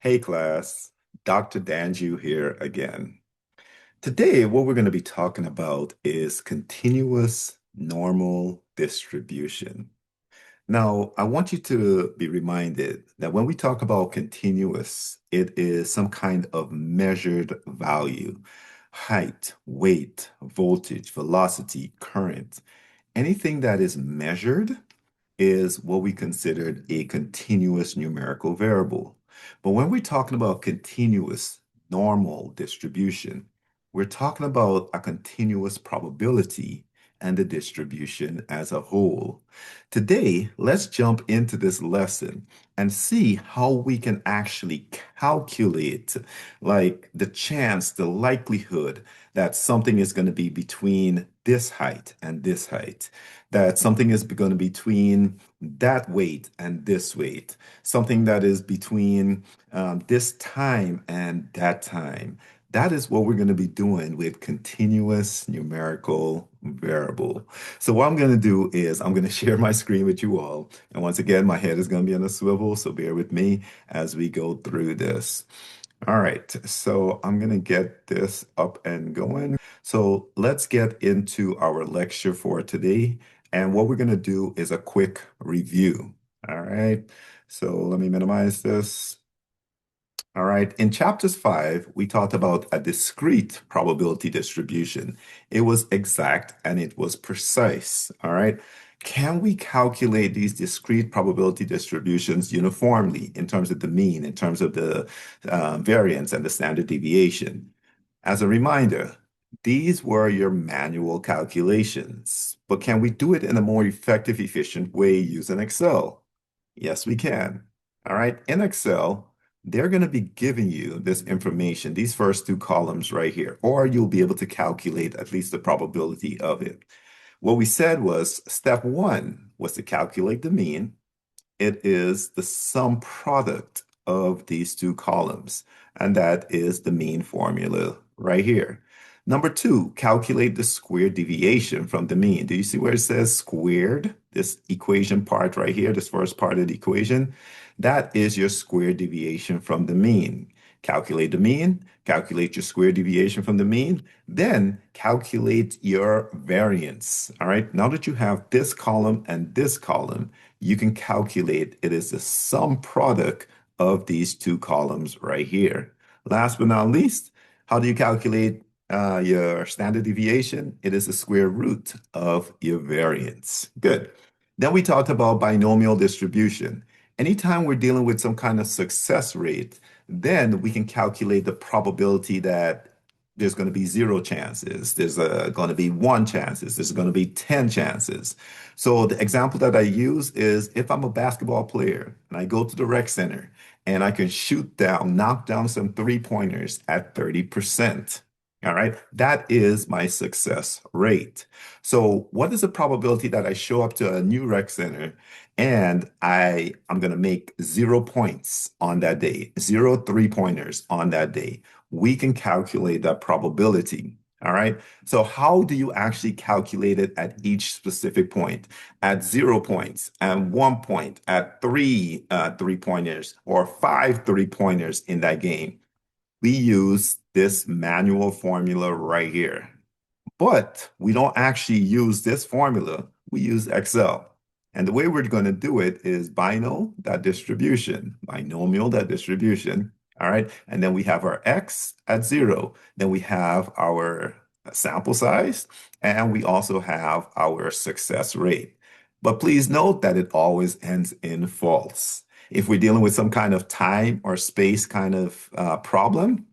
Hey class, Dr. Danju here again. Today, what we're going to be talking about is continuous normal distribution. Now, I want you to be reminded that when we talk about continuous, it is some kind of measured value, height, weight, voltage, velocity, current. Anything that is measured is what we considered a continuous numerical variable. But when we're talking about continuous normal distribution, we're talking about a continuous probability and the distribution as a whole. Today, let's jump into this lesson and see how we can actually calculate like the chance, the likelihood that something is going to be between this height and this height, that something is going to be between that weight and this weight, something that is between this time and that time. That is what we're going to be doing with continuous numerical variable. So what I'm going to do is I'm going to share my screen with you all. And once again, my head is going to be on a swivel, so bear with me as we go through this. All right, so I'm going to get this up and going. So let's get into our lecture for today. And what we're going to do is a quick review. All right, so let me minimize this. All right, in chapters 5, we talked about a discrete probability distribution. It was exact and it was precise. All right, can we calculate these discrete probability distributions uniformly in terms of the mean, in terms of the variance and the standard deviation? As a reminder, these were your manual calculations, but can we do it in a more effective, efficient way using Excel? Yes, we can. All right. In Excel, they're going to be giving you this information, these first two columns right here, or you'll be able to calculate at least the probability of it. What we said was step one was to calculate the mean. It is the sum product of these two columns, and that is the mean formula right here. Number two, calculate the square deviation from the mean. Do you see where it says squared? This equation part right here, this first part of the equation, that is your square deviation from the mean. Calculate the mean, calculate your square deviation from the mean, then calculate your variance. All right, now that you have this column and this column, you can calculate it is the sum product of these two columns right here. Last but not least, how do you calculate your standard deviation? It is the square root of your variance. Good. Then we talked about binomial distribution. Anytime we're dealing with some kind of success rate, then we can calculate the probability that there's going to be zero chances. There's going to be one chances. There's going to be 10 chances. So the example that I use is if I'm a basketball player and I go to the rec center and I can shoot down, knock down some three-pointers at 30%. All right, that is my success rate. So what is the probability that I show up to a new rec center and I'm going to make 0 points on that day, zero three-pointers on that day? We can calculate that probability. All right. So how do you actually calculate it at each specific point? At 0 points, and 1 point, at three-pointers, or five three-pointers in that game. We use this manual formula right here. But we don't actually use this formula. We use Excel. And the way we're going to do it is binomial.distribution. All right. And then we have our X at 0. Then we have our sample size, and we also have our success rate. But please note that it always ends in false. If we're dealing with some kind of time or space kind of problem,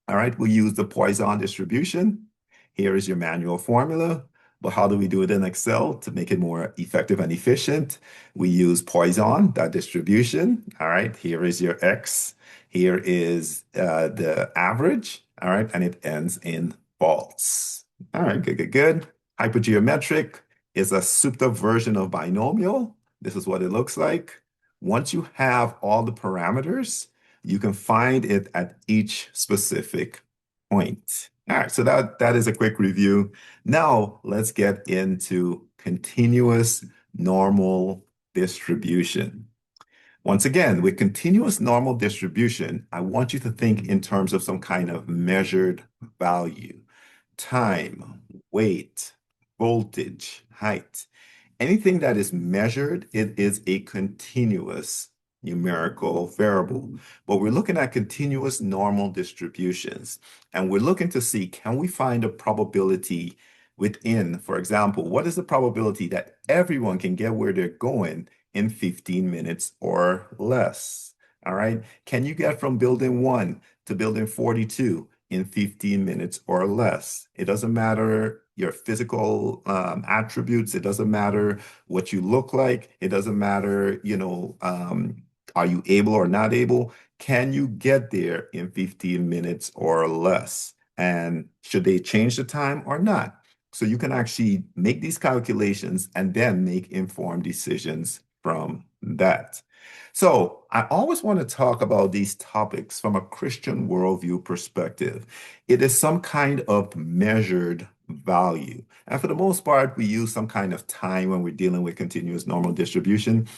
all right, we'll use the Poisson distribution. Here is your manual formula. But how do we do it in Excel to make it more effective and efficient? We use Poisson, that distribution. All right, here is your X. Here is the average. All right, and it ends in false. All right, good, good, good. Hypergeometric is a souped up version of binomial. This is what it looks like. Once you have all the parameters, you can find it at each specific point. All right, so that is a quick review. Now let's get into continuous normal distribution. Once again, with continuous normal distribution, I want you to think in terms of some kind of measured value, time, weight, voltage, height. Anything that is measured, it is a continuous numerical variable. But we're looking at continuous normal distributions, and we're looking to see, can we find a probability within, for example, what is the probability that everyone can get where they're going in 15 minutes or less? All right. Can you get from building one to building 42 in 15 minutes or less? It doesn't matter your physical attributes. It doesn't matter what you look like. It doesn't matter, are you able or not able? Can you get there in 15 minutes or less? And should they change the time or not? So you can actually make these calculations and then make informed decisions from that. So I always want to talk about these topics from a Christian worldview perspective. It is some kind of measured value. And for the most part, we use some kind of time when we're dealing with continuous normal distribution.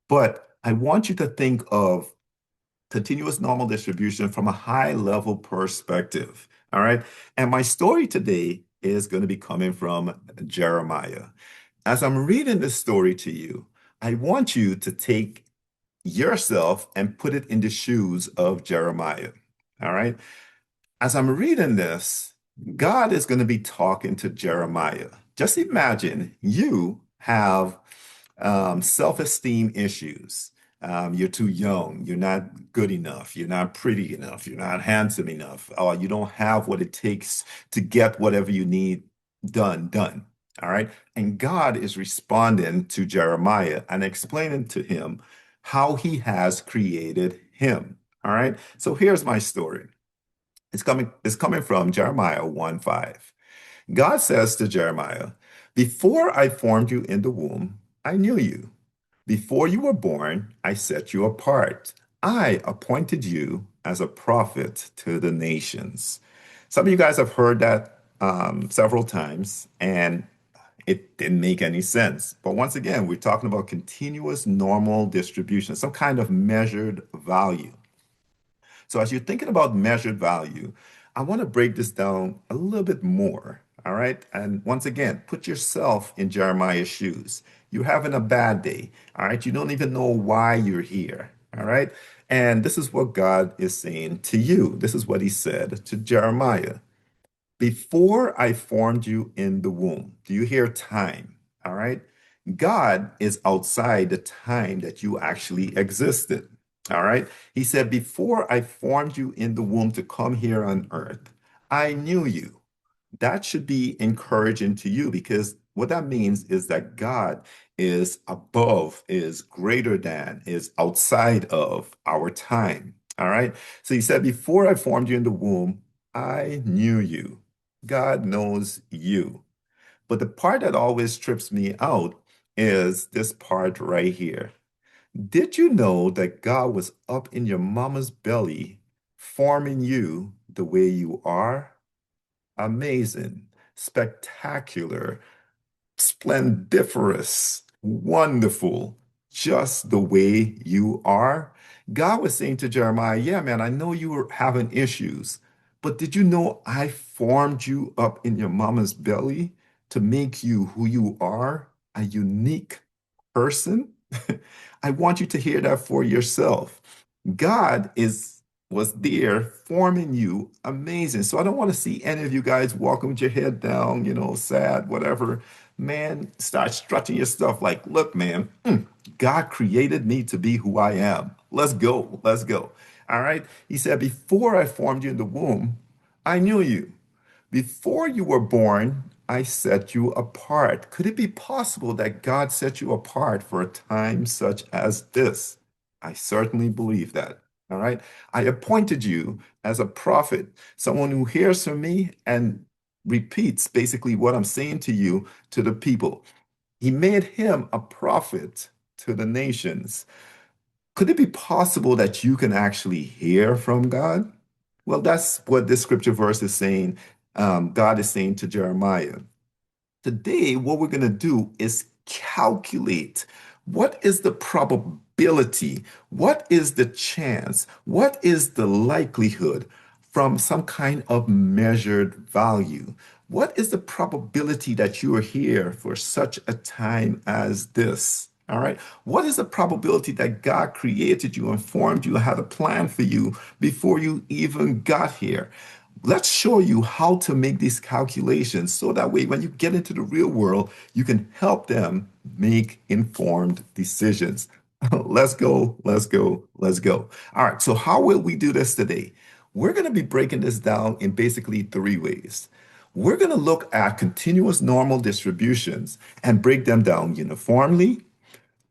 But I want you to think of continuous normal distribution from a high level perspective. All right. And my story today is going to be coming from Jeremiah. As I'm reading this story to you, I want you to take yourself and put it in the shoes of Jeremiah. All right. As I'm reading this, God is going to be talking to Jeremiah. Just imagine you have self-esteem issues. You're too young. You're not good enough. You're not pretty enough. You're not handsome enough. Or you don't have what it takes to get whatever you need done. All right. And God is responding to Jeremiah and explaining to him how he has created him. All right. So here's my story. It's coming from Jeremiah 1:5. God says to Jeremiah, "Before I formed you in the womb, I knew you. Before you were born, I set you apart. I appointed you as a prophet to the nations." Some of you guys have heard that several times, and it didn't make any sense. But once again, we're talking about continuous normal distribution, some kind of measured value. So as you're thinking about measured value, I want to break this down a little bit more. All right. And once again, put yourself in Jeremiah's shoes. You're having a bad day. All right. You don't even know why you're here. All right. And this is what God is saying to you. This is what he said to Jeremiah. Before I formed you in the womb, do you hear time? All right. God is outside the time that you actually existed. All right. He said, Before I formed you in the womb to come here on earth, I knew you. That should be encouraging to you because what that means is that God is above, is greater than, is outside of our time. All right. So he said, Before I formed you in the womb, I knew you. God knows you. But the part that always trips me out is this part right here. Did you know that God was up in your mama's belly, forming you the way you are? Amazing, spectacular, splendiferous, wonderful, just the way you are. God was saying to Jeremiah, Yeah, man, I know you were having issues, but did you know I formed you up in your mama's belly to make you who you are, a unique person? I want you to hear that for yourself. God is was there forming you amazing. So I don't want to see any of you guys walking with your head down, sad, whatever. Man, start strutting your stuff like, look, man, God created me to be who I am. Let's go. Let's go. All right. He said, Before I formed you in the womb, I knew you. Before you were born, I set you apart. Could it be possible that God set you apart for a time such as this? I certainly believe that. All right. I appointed you as a prophet, someone who hears from me and repeats basically what I'm saying to you to the people. He made him a prophet to the nations. Could it be possible that you can actually hear from God? Well, that's what this scripture verse is saying. God is saying to Jeremiah. Today, what we're going to do is calculate what is the probability. probability? What is the chance? What is the likelihood from some kind of measured value? What is the probability that you are here for such a time as this? All right. What is the probability that God created you and formed you, had a plan for you before you even got here? Let's show you how to make these calculations so that way when you get into the real world, you can help them make informed decisions. Let's go, let's go, let's go. All right, so how will we do this today? We're going to be breaking this down in basically three ways. We're going to look at continuous normal distributions and break them down uniformly,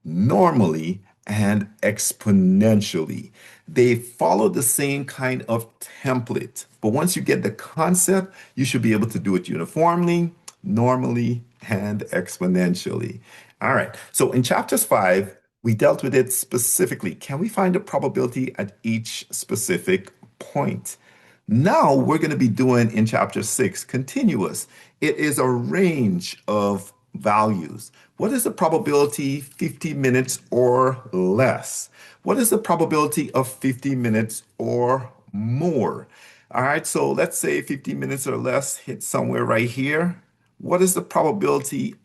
normally, and exponentially. They follow the same kind of template, but once you get the concept, you should be able to do it uniformly, normally, and exponentially. All right, so in chapters 5, we dealt with it specifically. Can we find the probability at each specific point? Now we're going to be doing in chapter 6, continuous. It is a range of values. What is the probability 50 minutes or less? What is the probability of 50 minutes or more? All right, so let's say 50 minutes or less hit somewhere right here. What is the probability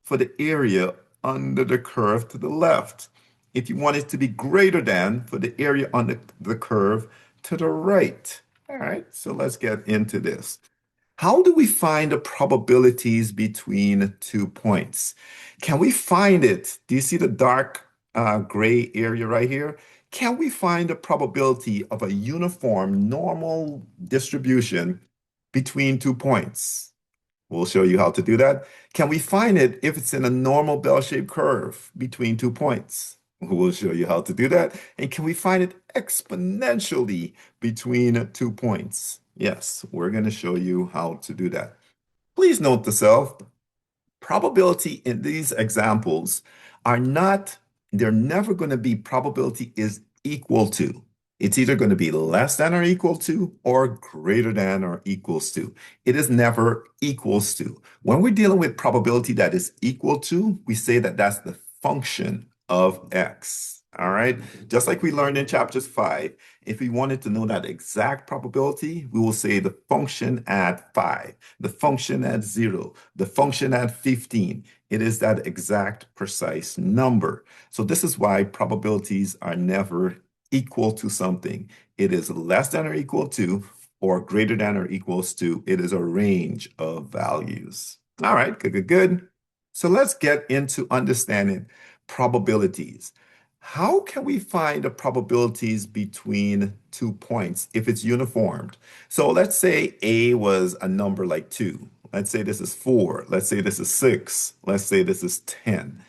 for the area under the curve to the left? If you want it to be greater than for the area under the curve to the right. All right, so let's get into this. How do we find the probabilities between 2 points? Can we find it? Do you see the dark gray area right here? Can we find the probability of a uniform normal distribution between 2 points? We'll show you how to do that. Can we find it if it's in a normal bell-shaped curve between 2 points? We'll show you how to do that. And can we find it exponentially between 2 points? Yes, we're going to show you how to do that. Please note to self, probability in these examples are not, they're never going to be probability is equal to. It's either going to be less than or equal to or greater than or equals to. It is never equals to. When we're dealing with probability that is equal to, we say that that's the function of X. All right. Just like we learned in chapters 5, if we wanted to know that exact probability, we will say the function at 5, the function at 0, the function at 15. It is that exact precise number. So this is why probabilities are never equal to something. It is less than or equal to or greater than or equals to. It is a range of values. All right, good, good, good. So let's get into understanding probabilities. How can we find the probabilities between 2 points if it's uniformed? So let's say A was a number like 2. Let's say this is 4. Let's say this is 6. Let's say this is 10.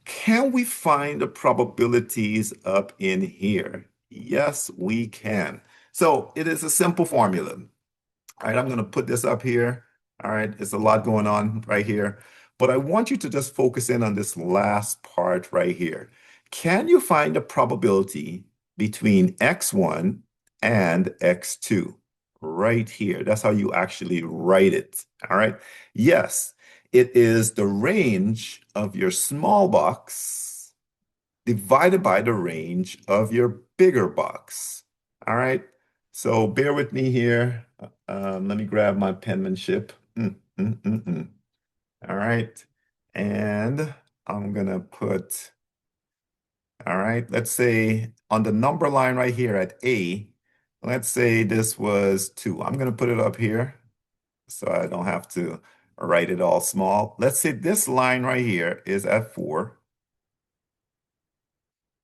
Can we find the probabilities up in here? Yes, we can. So it is a simple formula. All right, I'm going to put this up here. All right, it's a lot going on right here, but I want you to just focus in on this last part right here. Can you find the probability between x1 and x2? Right here. That's how you actually write it. All right. Yes, it is the range of your small box divided by the range of your bigger box. All right. So bear with me here. Let me grab my penmanship. Mm. All right. And I'm gonna put, all right, let's say on the number line right here at A, let's say this was 2. I'm gonna put it up here so I don't have to write it all small. Let's say this line right here is at 4.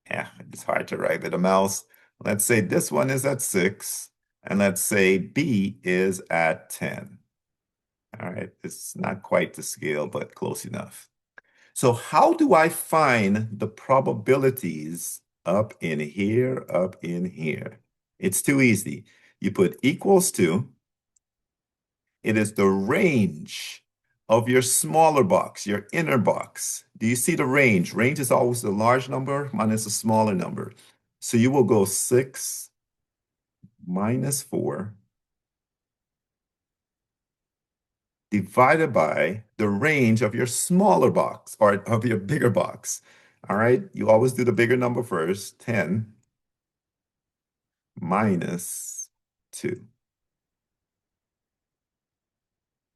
Yeah, it's hard to write with a mouse. Let's say this one is at 6, and let's say B is at 10. All right, it's not quite the scale, but close enough. So how do I find the probabilities up in here, up in here? It's too easy. You put equals to, it is the range of your smaller box, your inner box. Do you see the range? Range is always the large number minus a smaller number. So you will go 6 minus 4 divided by the range of your smaller box or of your bigger box. All right, you always do the bigger number first, 10 minus 2.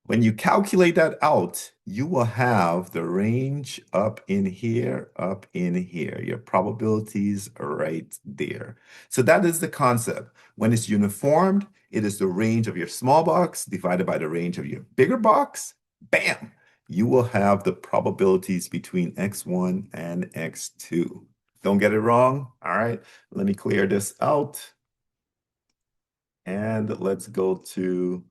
When you calculate that out, you will have the range up in here, up in here. Your probabilities are right there. So that is the concept. When it's uniformed, it is the range of your small box divided by the range of your bigger box. Bam! You will have the probabilities between x1 and x2. Don't get it wrong. All right, let me clear this out. And let's go to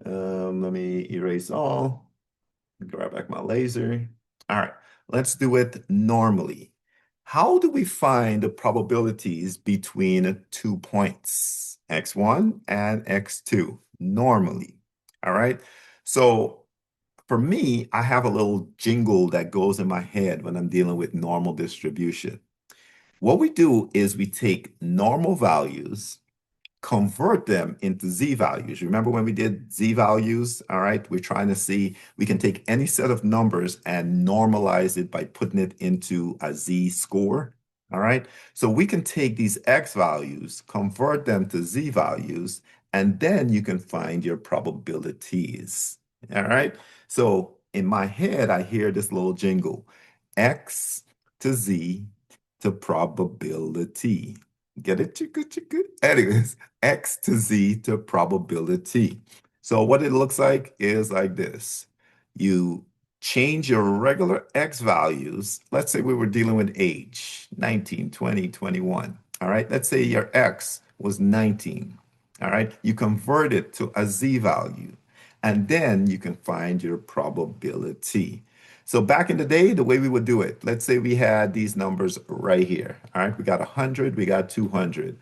let me erase all, grab back my laser. All right, let's do it normally. How do we find the probabilities between 2 points, x1 and x2, normally? All right, so for me, I have a little jingle that goes in my head when I'm dealing with normal distribution. What we do is we take normal values, convert them into z values. Remember when we did z values? All right, we're trying to see we can take any set of numbers and normalize it by putting it into a z score. All right, so we can take these x values, convert them to z values, and then you can find your probabilities. All right, so in my head, I hear this little jingle, x to z to probability. Get it? Chicka, chicka. Anyways, x to z to probability. So what it looks like is like this. You change your regular x values. Let's say we were dealing with age, 19, 20, 21. All right. Let's say your x was 19. All right. You convert it to a z value, and then you can find your probability. So back in the day, the way we would do it, let's say we had these numbers right here. All right, we got 100, we got 200.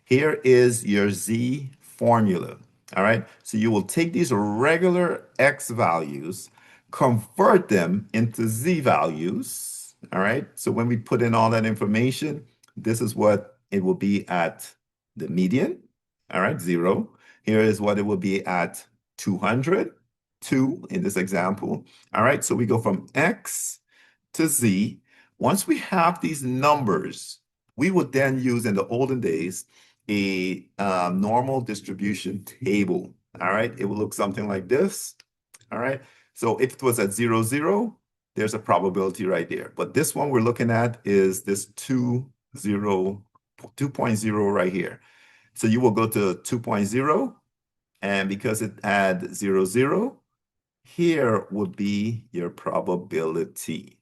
Here is your Z formula. All right, so you will take these regular X values, convert them into Z values. All right, so when we put in all that information, this is what it will be at the median. All right, 0. Here is what it will be at 200, 2 in this example. All right, so we go from X to Z. Once we have these numbers, we would then use in the olden days a normal distribution table. All right, it will look something like this. All right, so if it was at 0, 0, there's a probability right there. But this one we're looking at is this 2.0 right here. So you will go to 2.0, and because it had 0, 0, here would be your probability.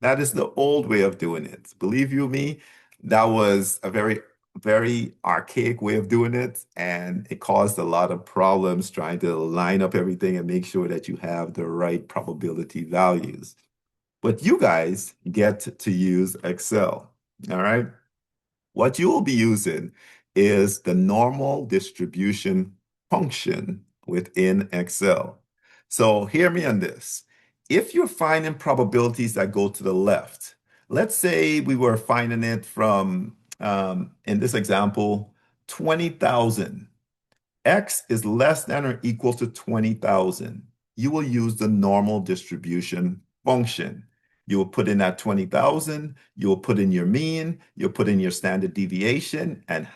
That is the old way of doing it. Believe you me, that was a very, very archaic way of doing it, and it caused a lot of problems trying to line up everything and make sure that you have the right probability values. But you guys get to use Excel, all right? What you will be using is the normal distribution function within Excel. So hear me on this. If you're finding probabilities that go to the left, let's say we were finding it from, in this example, 20,000. X is less than or equal to 20,000. You will use the normal distribution function. You will put in that 20,000, you will put in your mean, you'll put in your standard deviation, and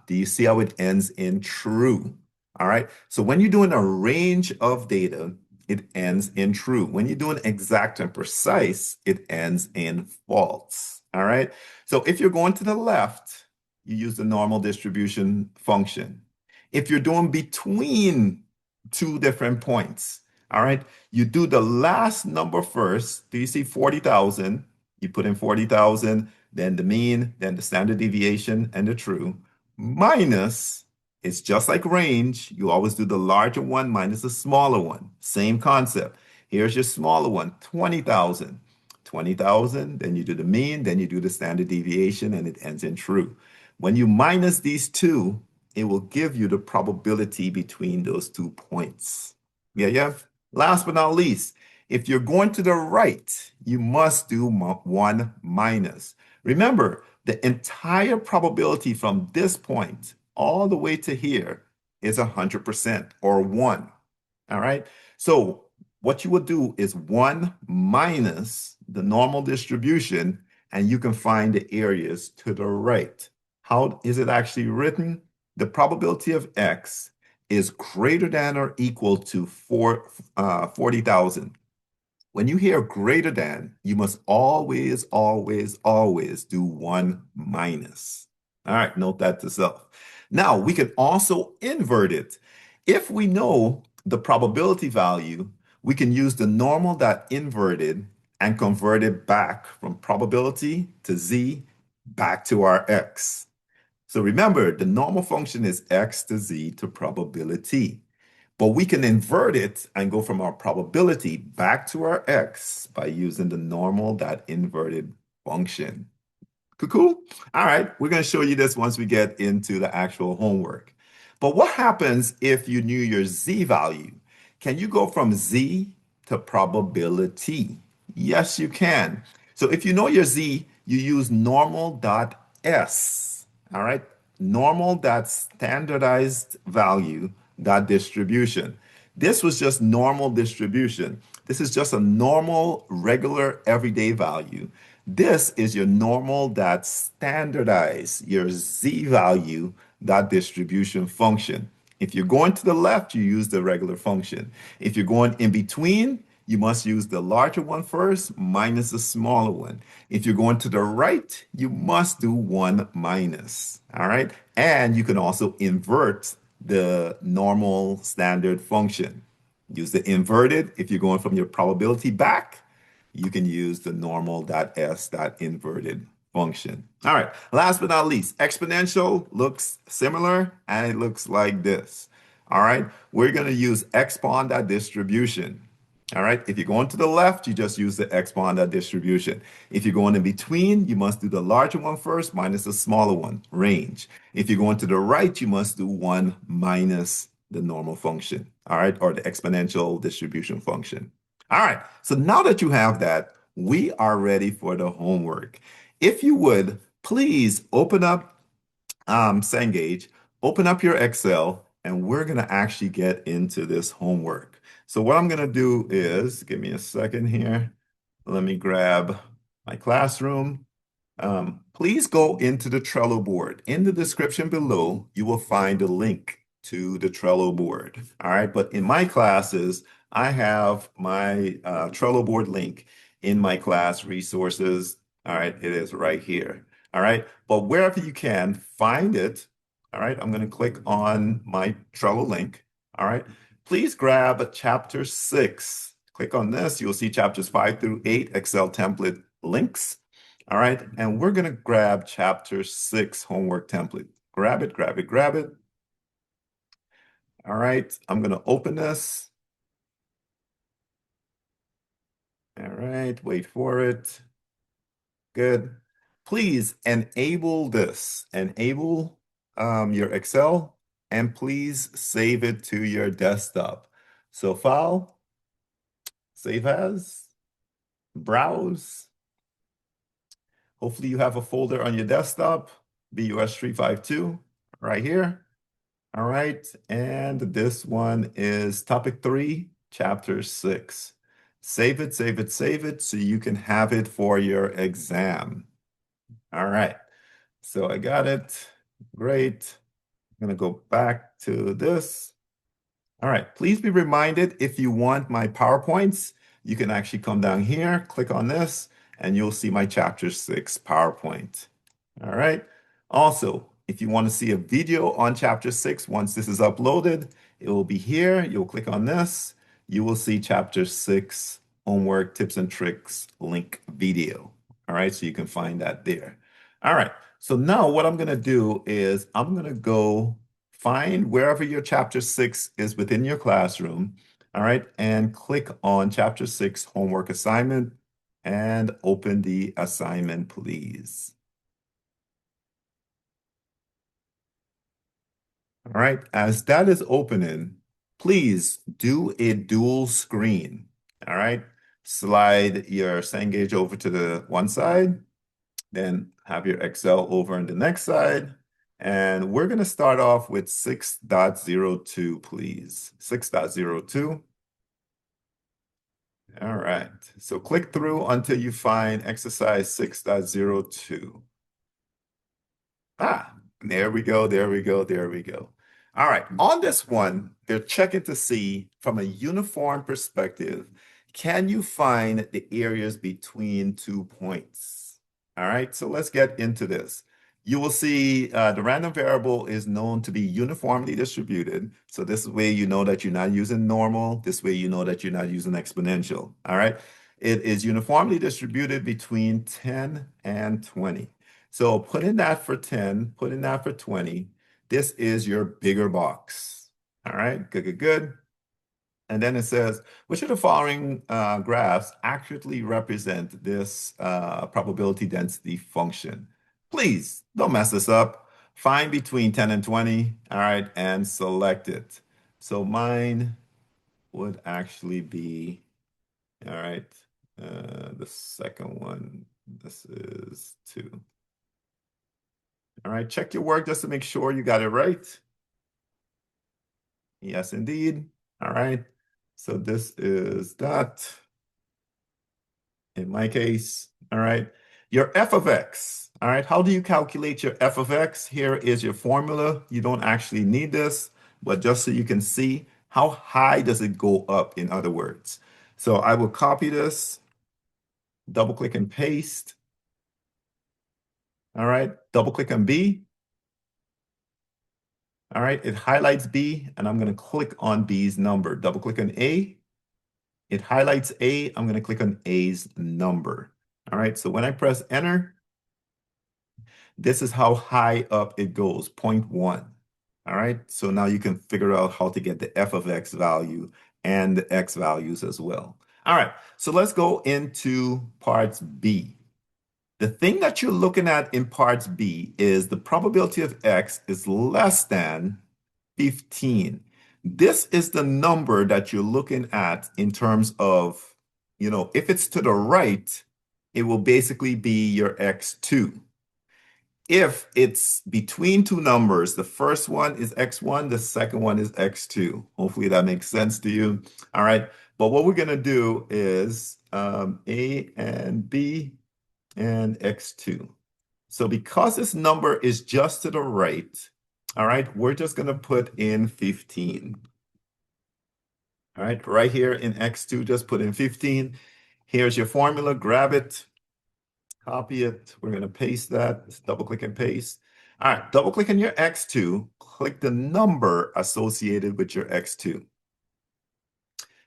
do you see how it ends in true? All right. So when you're doing a range of data, it ends in true. When you're doing exact and precise, it ends in false. All right. So if you're going to the left, you use the normal distribution function. If you're doing between two different points, all right, you do the last number first. Do you see 40,000? You put in 40,000, then the mean, then the standard deviation, and the true, minus, it's just like range. You always do the larger one minus the smaller one. Same concept. Here's your smaller one, 20,000. 20,000, then you do the mean, then you do the standard deviation, and it ends in true. When you minus these two, it will give you the probability between those 2 points. Yeah, yeah. Last but not least, if you're going to the right, you must do 1 minus. Remember, the entire probability from this point all the way to here is 100% or 1. All right. So what you would do is 1 minus the normal distribution, and you can find the areas to the right. How is it actually written? The probability of X is greater than or equal to 40,000. When you hear greater than, you must always, always, always do one minus. All right, note that to self. Now, we can also invert it. If we know the probability value, we can use the normal that inverted and convert it back from probability to z back to our x. So remember, the normal function is x to z to probability. But we can invert it and go from our probability back to our x by using the normal that inverted function. Cool, cool. All right, we're going to show you this once we get into the actual homework. But what happens if you knew your z value? Can you go from z to probability? Yes, you can. So if you know your z, you use normal.s. All right, normal dot standardized value dot distribution. This was just normal distribution. This is just a normal, regular, everyday value. This is your normal dot standardize, your z value dot distribution function. If you're going to the left, you use the regular function. If you're going in between, you must use the larger one first minus the smaller one. If you're going to the right, you must do one minus. All right. And you can also invert the normal standard function. Use the inverted if you're going from your probability back. You can use the normal.s.inverted function. All right, last but not least, exponential looks similar and it looks like this. All right, we're going to use exponent.distribution. All right, if you're going to the left, you just use the exponent.distribution. If you're going in between, you must do the larger one first minus the smaller one, range. If you're going to the right, you must do one minus the normal function, all right, or the exponential distribution function. All right, so now that you have that, we are ready for the homework. If you would, please open up Cengage, open up your Excel, and we're going to actually get into this homework. So what I'm going to do is, give me a second here. Let me grab my classroom. Please go into the Trello board. In the description below, you will find a link to the Trello board. All right, but in my classes, I have my Trello board link in my class resources. All right, it is right here. All right, but wherever you can, find it. All right, I'm going to click on my Trello link. All right, please grab chapter 6. Click on this. You'll see chapters 5 through 8 Excel template links. All right, and we're going to grab chapter 6 homework template. Grab it, grab it, grab it. All right, I'm going to open this. All right, wait for it. Good. Please enable this. Enable your Excel, and please save it to your desktop. So file, save as, browse. Hopefully you have a folder on your desktop, BUS352 right here. All right, and this one is topic 3, chapter 6. Save it, save it, save it so you can have it for your exam. All right, so I got it. Great. I'm going to go back to this. All right, please be reminded if you want my PowerPoints, you can actually come down here, click on this, and you'll see my chapter 6 PowerPoint. All right. Also, if you want to see a video on chapter 6, once this is uploaded, it will be here. You'll click on this. You will see chapter 6 homework tips and tricks link video. All right. So you can find that there. All right. So now what I'm going to do is I'm going to go find wherever your chapter 6 is within your classroom. All right. And click on chapter 6 homework assignment and open the assignment, please. All right, as that is opening, please do a dual screen. All right, slide your Cengage over to the one side, then have your Excel over on the next side. And we're going to start off with 6.02, please. 6.02. All right. So click through until you find exercise 6.02. Ah, there we go, there we go, there we go. All right, on this one, they're checking to see from a uniform perspective, can you find the areas between 2 points? All right, so let's get into this. You will see the random variable is known to be uniformly distributed. So this way you know that you're not using normal. This way you know that you're not using exponential. All right, it is uniformly distributed between 10 and 20. So put in that for 10, put in that for 20. This is your bigger box. All right, good, good, good. And then it says, which of the following graphs accurately represent this probability density function? Please don't mess this up. Find between 10 and 20, all right, and select it. So mine would actually be, all right, the second one. This is 2. All right, check your work just to make sure you got it right. Yes, indeed. All right. So this is that in my case. All right. Your f of x. All right. How do you calculate your f of x? Here is your formula. You don't actually need this, but just so you can see how high does it go up, in other words. So I will copy this, double click and paste. All right. Double click on B. All right. It highlights B, and I'm going to click on B's number. Double click on A. It highlights A. I'm going to click on A's number. All right, so when I press enter, this is how high up it goes, zero point 0.1. All right, so now you can figure out how to get the f of x value and the x values as well. All right, so let's go into parts B. The thing that you're looking at in parts B is the probability of x is less than 15. This is the number that you're looking at in terms of, if it's to the right, it will basically be your x2. If it's between two numbers, the first one is x1, the second one is x2. Hopefully that makes sense to you. All right. But what we're going to do is A and B and x2. So because this number is just to the right, all right, we're just going to put in 15. All right here in x2, just put in 15. Here's your formula. Grab it, copy it. We're going to paste that. Double click and paste. All right, double click on your x2. Click the number associated with your x2.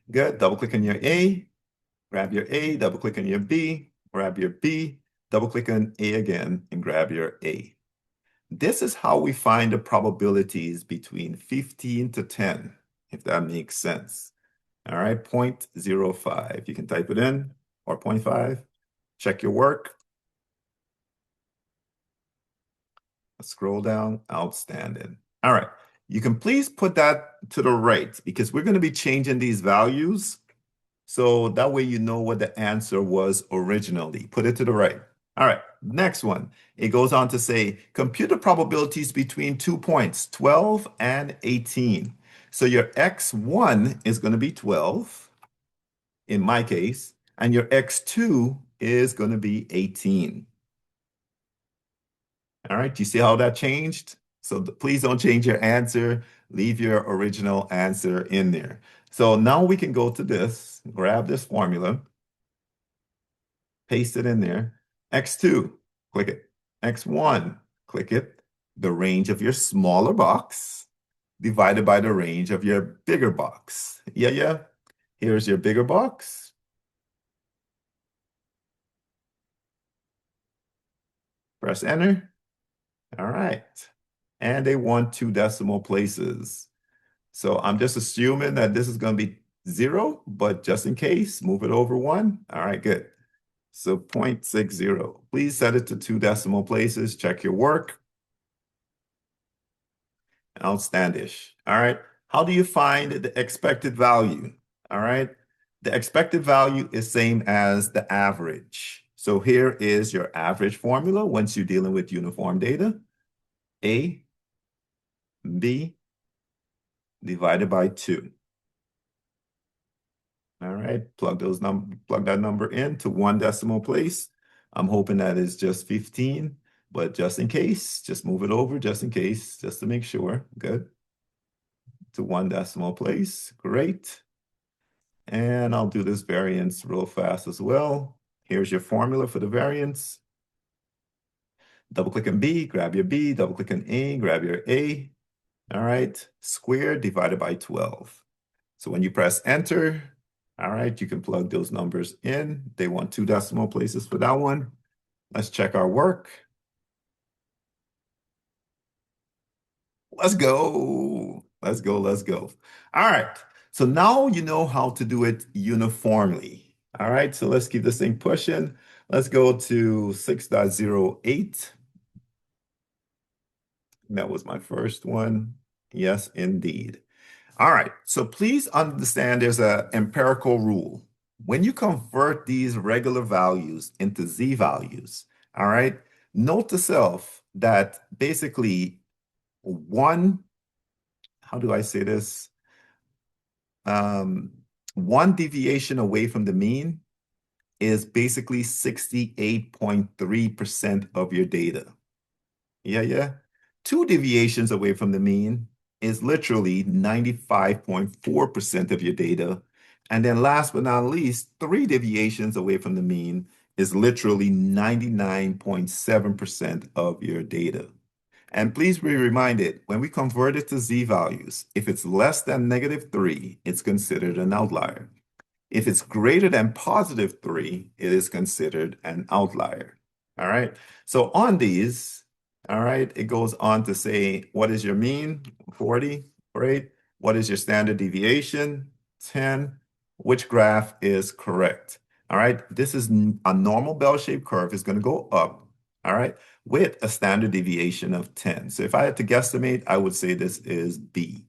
Good. Double click on your A. Grab your A. Double click on your B. Grab your B. Double click on A again and grab your A. This is how we find the probabilities between 15 to 10, if that makes sense. All right, 0.05. You can type it in, or 0.5. Check your work. Scroll down, outstanding. All right, you can please put that to the right because we're going to be changing these values. So that way you know what the answer was originally. Put it to the right. All right, next one. It goes on to say, compute the probabilities between 2 points, 12 and 18. So your x1 is going to be 12, in my case, and your x2 is going to be 18. All right, you see how that changed? So please don't change your answer. Leave your original answer in there. So now we can go to this, grab this formula, paste it in there. X2, click it. X1, click it. The range of your smaller box divided by the range of your bigger box. Yeah, yeah. Here's your bigger box. Press enter. All right. And they want 2 decimal places. So I'm just assuming that this is going to be 0, but just in case, move it over 1. All right, good. So 0.60. Please set it to 2 decimal places. Check your work. Outstandish. All right. How do you find the expected value? All right. The expected value is same as the average. So here is your average formula once you're dealing with uniform data. A, B, divided by 2. All right, plug that number in to one decimal place. I'm hoping that is just 15, but just in case, just move it over just in case, just to make sure. Good. To one decimal place. Great. And I'll do this variance real fast as well. Here's your formula for the variance. Double click on B, grab your B, double click on A, grab your A. All right, squared divided by 12. So when you press enter, all right, you can plug those numbers in. They want two decimal places for that one. Let's check our work. Let's go. Let's go. Let's go. All right. So now you know how to do it uniformly. All right. So let's keep this thing pushing. Let's go to 6.08. That was my first one. Yes, indeed. All right. So please understand there's an empirical rule. When you convert these regular values into z values, all right, note to self that basically one, how do I say this? Um, one deviation away from the mean is basically 68.3% of your data. Yeah, yeah. Two deviations away from the mean is literally 95.4% of your data. And then last but not least, three deviations away from the mean is literally 99.7% of your data. And please be reminded, when we convert it to z values, if it's less than -3, it's considered an outlier. If it's greater than +3, it is considered an outlier. All right. So on these, all right, it goes on to say, what is your mean? 40, great. What is your standard deviation? 10. Which graph is correct? All right. This is a normal bell-shaped curve. It's going to go up, all right, with a standard deviation of 10. So if I had to guesstimate, I would say this is B.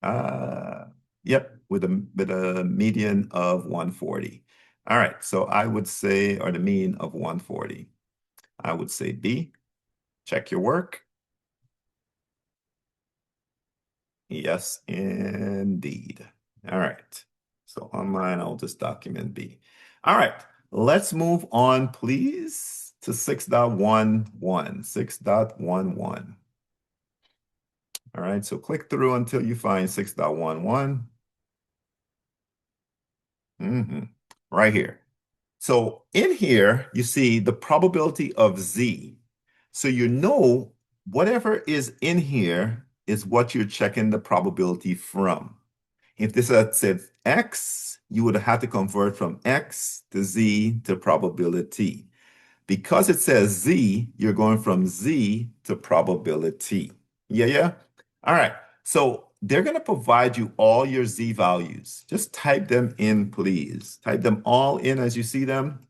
Uh, yep, with a median of 140. All right, so I would say, or the mean of 140. I would say B. Check your work. Yes, indeed. All right. So on mine, I'll just document B. All right, let's move on, please, to 6.11. 6.11. All right, so click through until you find 6.11. Right here. So in here, you see the probability of Z. So you know whatever is in here is what you're checking the probability from. If this had said X, you would have to convert from X to Z to probability. Because it says Z, you're going from Z to probability. Yeah, yeah. All right. So they're going to provide you all your Z values. Just type them in, please. Type them all in as you see them.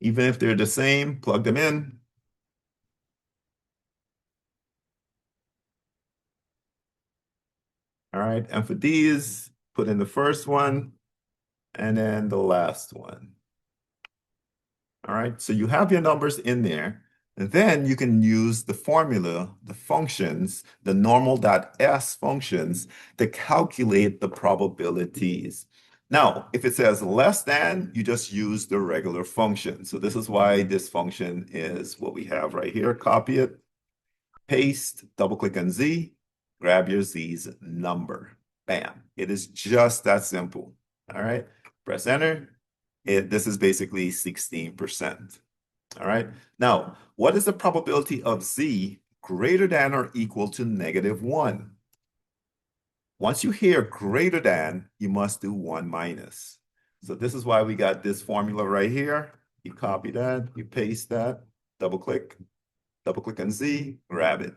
Even if they're the same, plug them in. All right. And for these, put in the first one and then the last one. All right. So you have your numbers in there. And then you can use the formula, the functions, the normal.s functions to calculate the probabilities. Now, if it says less than, you just use the regular function. So this is why this function is what we have right here. Copy it, paste, double click on Z, grab your Z's number. Bam. It is just that simple. All right. Press enter. This is basically 16%. All right. Now, what is the probability of Z greater than or equal to -1? Once you hear greater than, you must do 1 minus. So this is why we got this formula right here. You copy that, you paste that, double click on Z, grab it.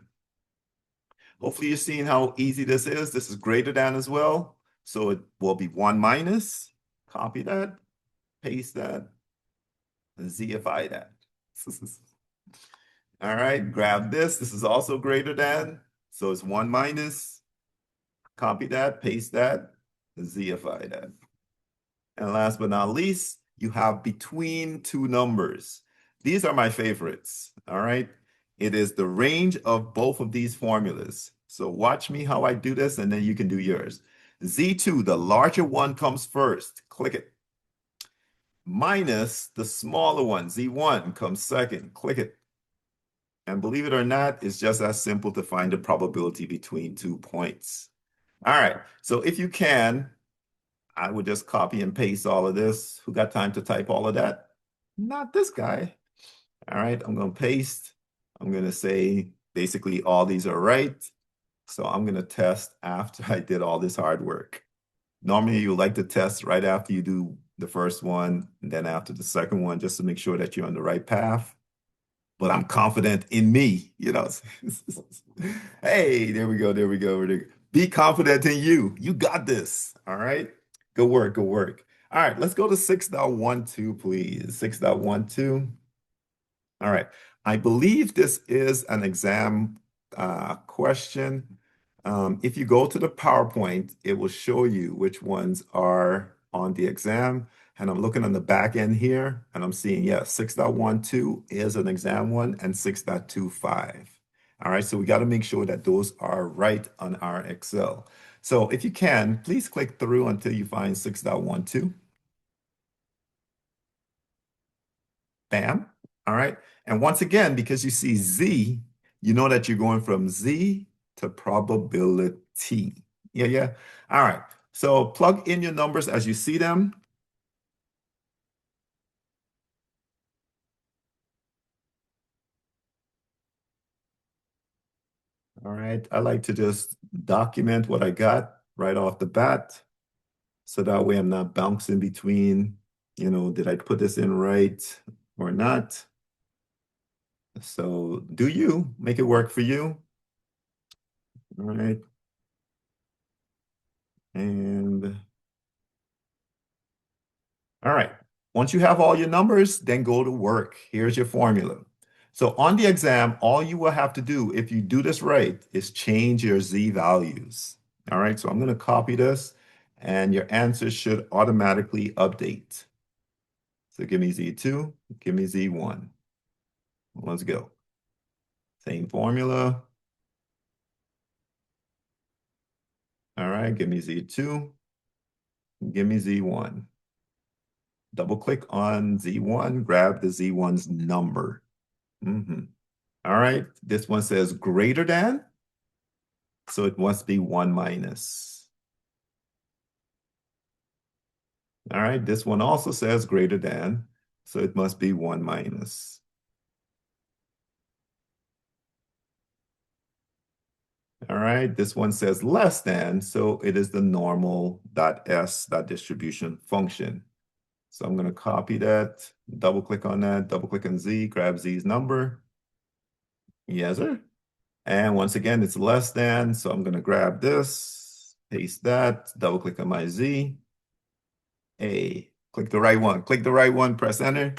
Hopefully you're seeing how easy this is. This is greater than as well. So it will be 1 minus, copy that, paste that, and Zify that. All right, grab this. This is also greater than. So it's 1 minus. Copy that, paste that, Zify that. And last but not least, you have between two numbers. These are my favorites. All right. It is the range of both of these formulas. So watch me how I do this, and then you can do yours. Z2, the larger one comes first. Click it. Minus the smaller one, Z1, comes second. Click it. And believe it or not, it's just as simple to find the probability between 2 points. All right. So if you can, I would just copy and paste all of this. Who got time to type all of that? Not this guy. All right. I'm going to paste. I'm going to say basically all these are right. So I'm going to test after I did all this hard work. Normally, you like to test right after you do the first one, and then after the second one, just to make sure that you're on the right path. But I'm confident in me, you know. Hey, there we go, there we go. Be confident in you. You got this. All right. Good work, good work. All right, let's go to 6.12, please. 6.12. All right. I believe this is an exam question. If you go to the PowerPoint, it will show you which ones are on the exam. And I'm looking on the back end here, and I'm seeing, yes, 6.12 is an exam one and 6.25. All right, so we got to make sure that those are right on our Excel. So if you can, please click through until you find 6.12. Bam. All right. And once again, because you see Z, you know that you're going from Z to probability. Yeah, yeah. All right. So plug in your numbers as you see them. All right. I like to just document what I got right off the bat. So that way I'm not bouncing between, did I put this in right or not? So do you make it work for you? All right. And all right. Once you have all your numbers, then go to work. Here's your formula. So on the exam, all you will have to do, if you do this right, is change your Z values. All right. So I'm going to copy this and your answer should automatically update. So give me Z2, give me Z1. Let's go. Same formula. All right. Give me Z2, give me Z1. Double click on Z1, grab the Z1's number. Mhm. All right, this one says greater than, so it must be 1 minus. All right, this one also says greater than, so it must be 1 minus. All right, this one says less than, so it is the normal dot S dot distribution function. So I'm going to copy that, double click on that, double click on Z, grab Z's number. Yes, sir. And once again, it's less than, so I'm going to grab this, paste that, double click on my Z. Click the right one. Click the right one, press enter.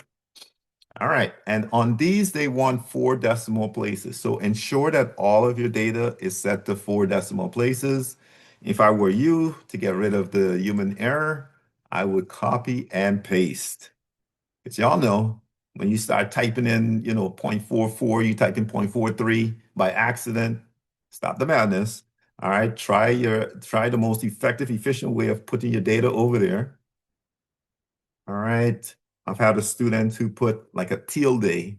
All right. And on these, they want 4 decimal places. So ensure that all of your data is set to 4 decimal places. If I were you, to get rid of the human error, I would copy and paste. Because y'all know when you start typing in, 0.44, you type in 0.43 by accident, stop the madness. All right. Try the most effective, efficient way of putting your data over there. All right. I've had a student who put like a tilde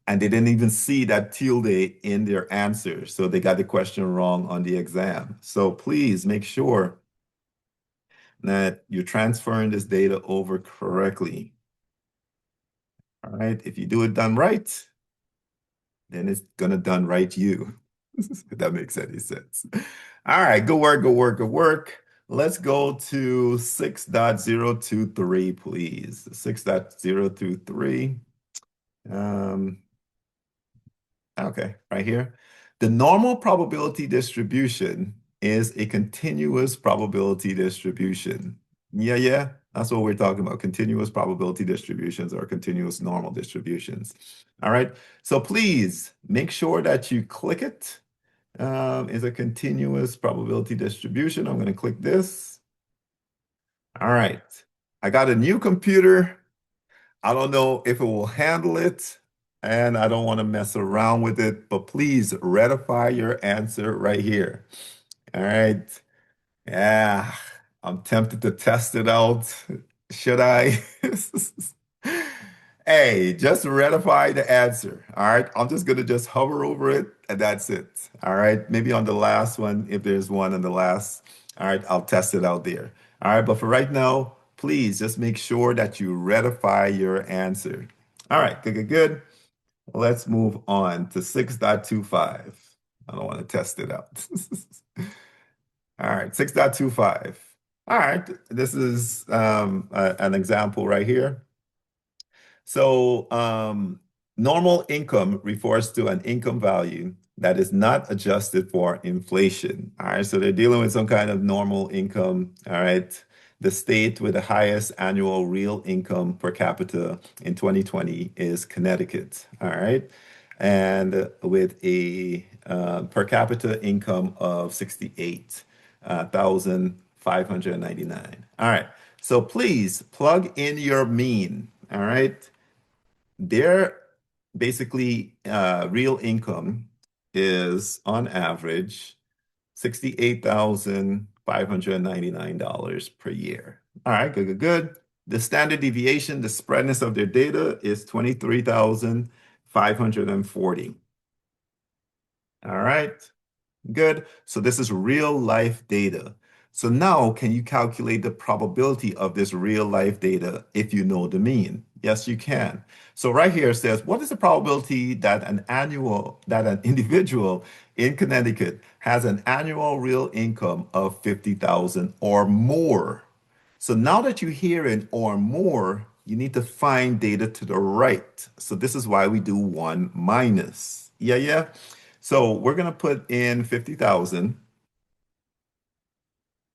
and they didn't even see that tilde in their answer. So they got the question wrong on the exam. So please make sure that you're transferring this data over correctly. All right. If you do it done right, then it's gonna done right you. If that makes any sense. All right, good work, good work, good work. Let's go to 6.023, please. 6.023. Um, okay, right here. The normal probability distribution is a continuous probability distribution. Yeah, yeah, that's what we're talking about. Continuous probability distributions or continuous normal distributions. All right, so please make sure that you click it. Is a continuous probability distribution. I'm going to click this. All right. I got a new computer. I don't know if it will handle it, and I don't want to mess around with it, but please ratify your answer right here. All right. Yeah, I'm tempted to test it out. Should I? Hey, just ratify the answer. All right. I'm just gonna just hover over it and that's it. All right. Maybe on the last one, if there's one on the last, all right, I'll test it out there. All right. But for right now, please just make sure that you ratify your answer. All right. Good, good, good. Let's move on to 6.25. I don't want to test it out. All right, 6.25. All right, this is an example right here. So, normal income refers to an income value that is not adjusted for inflation. All right, so they're dealing with some kind of normal income. All right, the state with the highest annual real income per capita in 2020 is Connecticut. All right, and with a per capita income of 68,599. All right, so please plug in your mean. All right. Their basically real income is on average $68,599 per year. All right, good, good, good. The standard deviation, the spreadness of their data is 23,540. All right. Good. So this is real life data. So now can you calculate the probability of this real life data if you know the mean? Yes, you can. So right here it says, what is the probability that an individual in Connecticut has an annual real income of 50,000 or more? So now that you hear an or more, you need to find data to the right. So this is why we do one minus. Yeah, yeah. So we're going to put in 50,000.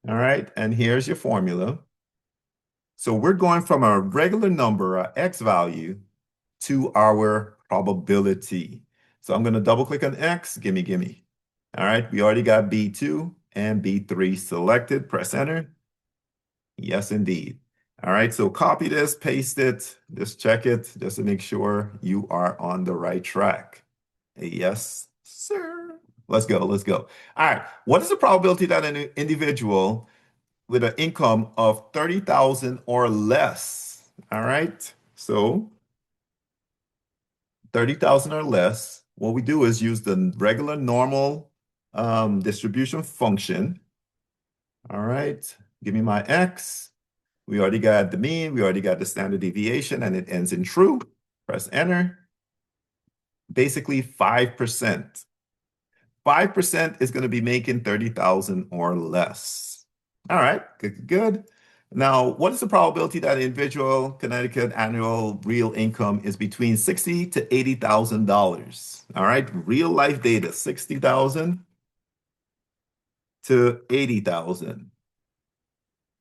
All right. And here's your formula. So we're going from a regular number, a X value, to our probability. So I'm going to double click on X. Gimme, gimme. All right. We already got B2 and B3 selected. Press enter. Yes, indeed. All right, so copy this, paste it, just check it, just to make sure you are on the right track. Yes, sir. Let's go, let's go. All right, what is the probability that an individual with an income of 30,000 or less, all right, so 30,000 or less, what we do is use the regular normal distribution function. All right, give me my X. We already got the mean, we already got the standard deviation, and it ends in true. Press enter. Basically 5%. 5% is going to be making 30,000 or less. All right, good, good. Now, what is the probability that an individual Connecticut annual real income is between 60 to $80,000? All right, real life data, 60,000 to 80,000.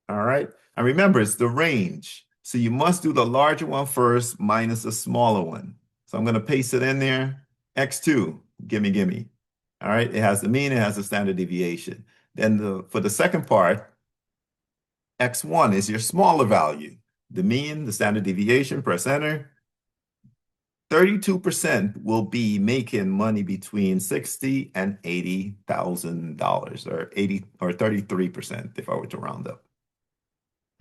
All right. And remember, it's the range. So you must do the larger one first minus the smaller one. So I'm going to paste it in there. X2, gimme, gimme. All right. It has the mean, it has the standard deviation. Then for the second part, X1 is your smaller value. The mean, the standard deviation, press enter. 32% will be making money between 60 and $80,000 or 80 or 33% if I were to round up.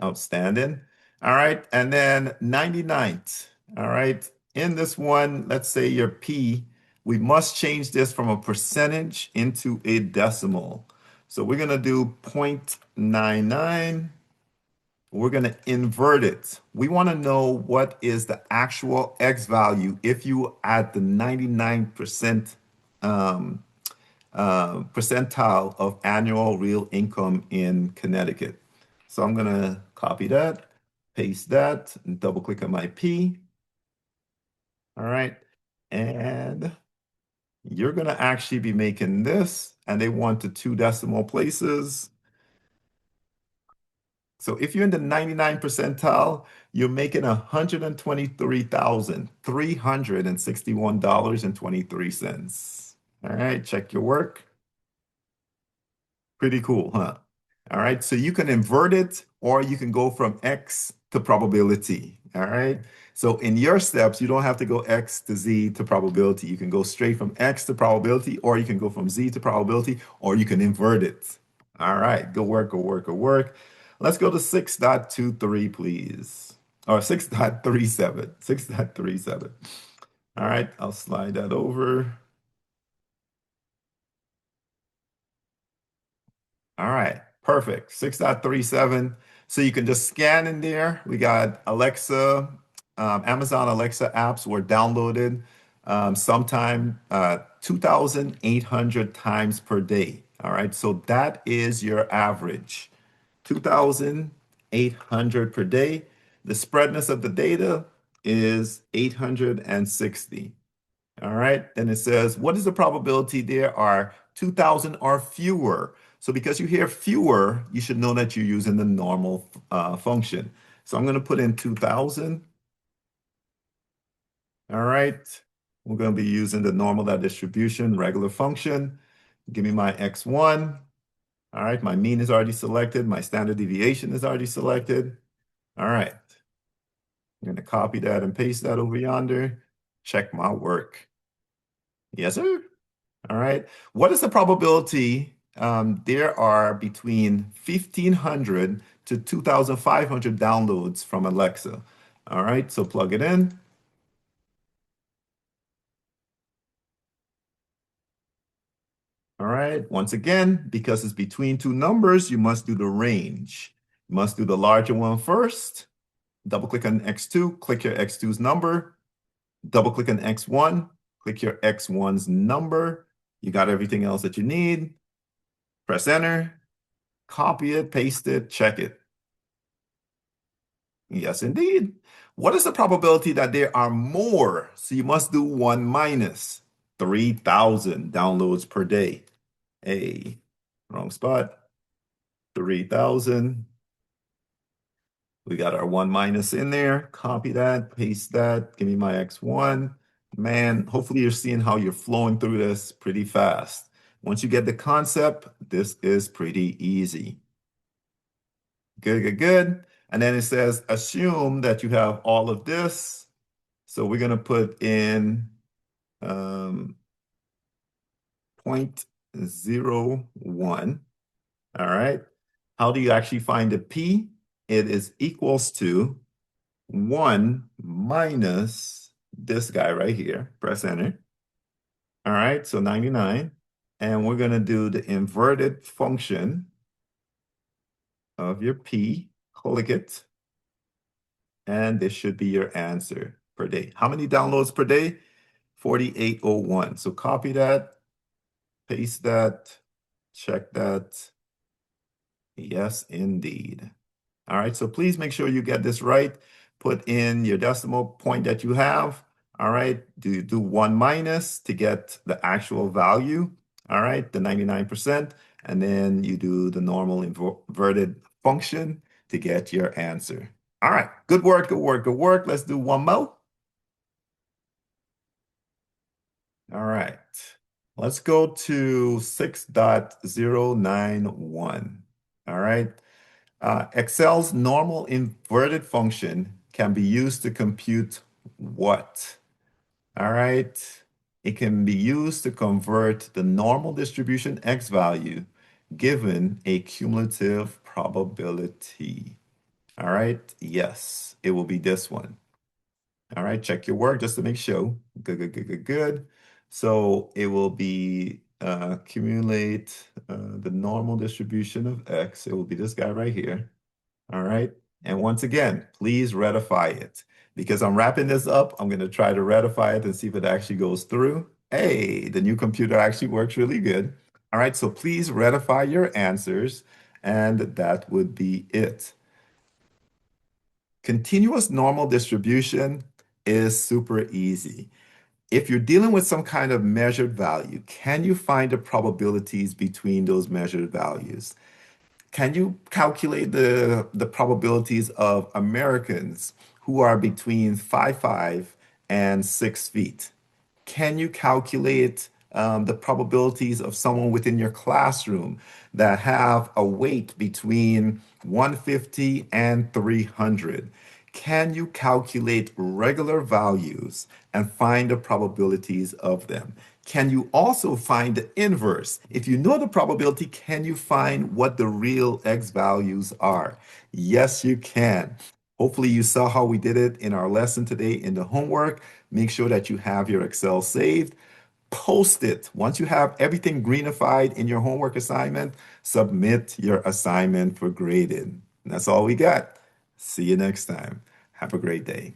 Outstanding. All right. And then 99th. All right. In this one, let's say your P, we must change this from a percentage into a decimal. So we're going to do 0.99. We're going to invert it. We want to know what is the actual X value if you add the 99% percentile of annual real income in Connecticut. So I'm gonna copy that, paste that, and double click on my P. All right. And you're gonna actually be making this, and they want the two decimal places. So if you're in the 99 percentile, you're making $123,361.23. All right, check your work. Pretty cool, huh? All right, so you can invert it or you can go from X to probability. All right, so in your steps, you don't have to go X to Z to probability. You can go straight from X to probability, or you can go from Z to probability, or you can invert it. All right, good work, good work, good work. Let's go to 6.23, please. Or 6.37. 6.37. All right, I'll slide that over. All right, perfect. 6.37. So you can just scan in there. We got Alexa, Amazon Alexa apps were downloaded sometime 2,800 times per day. All right, so that is your average. 2,800 per day. The spreadness of the data is 860. All right. Then it says, what is the probability there are 2,000 or fewer? So because you hear fewer, you should know that you're using the normal function. So I'm going to put in 2,000. All right. We're going to be using the normal distribution, regular function. Give me my x1. All right. My mean is already selected. My standard deviation is already selected. All right. I'm going to copy that and paste that over yonder. Check my work. Yes, sir. All right. What is the probability there are between 1,500 to 2,500 downloads from Alexa? All right. So plug it in. All right. Once again, because it's between two numbers, you must do the range. You must do the larger one first. Double click on X2, click your X2's number. Double click on X1, click your X1's number. You got everything else that you need. Press enter, copy it, paste it, check it. Yes, indeed. What is the probability that there are more? So you must do 1 minus 3,000 downloads per day. Hey, wrong spot. 3,000. We got our 1 minus in there. Copy that, paste that. Give me my X1. Man, hopefully you're seeing how you're flowing through this pretty fast. Once you get the concept, this is pretty easy. Good, good, good. And then it says, assume that you have all of this. So we're going to put in um, 0.01. All right. How do you actually find the P? It is equals to 1 minus this guy right here. Press enter. All right. So 99. And we're going to do the inverted function of your P. Click it. And this should be your answer per day. How many downloads per day? 4,801. So copy that, paste that, check that. Yes, indeed. All right, so please make sure you get this right. Put in your decimal point that you have. All right, do 1 minus to get the actual value. All right, the 99%. And then you do the normal inverted function to get your answer. All right, good work, good work, good work. Let's do one more. All right, let's go to 6.091. All right, Excel's normal inverted function can be used to compute what? All right, it can be used to convert the normal distribution x value given a cumulative probability. All right, yes, it will be this one. All right, check your work just to make sure. Good, good, good, good, good. So it will be accumulate the normal distribution of x. It will be this guy right here. All right. And once again, please ratify it. Because I'm wrapping this up, I'm going to try to ratify it and see if it actually goes through. Hey, the new computer actually works really good. All right, so please ratify your answers, and that would be it. Continuous normal distribution is super easy. If you're dealing with some kind of measured value, can you find the probabilities between those measured values? Can you calculate the probabilities of Americans who are between 5'5" and 6 feet? Can you calculate the probabilities of someone within your classroom that have a weight between 150 and 300? Can you calculate regular values and find the probabilities of them? Can you also find the inverse? If you know the probability, can you find what the real x values are? Yes, you can. Hopefully, you saw how we did it in our lesson today in the homework. Make sure that you have your Excel saved. Post it. Once you have everything greenified in your homework assignment, submit your assignment for grading. And that's all we got. See you next time. Have a great day.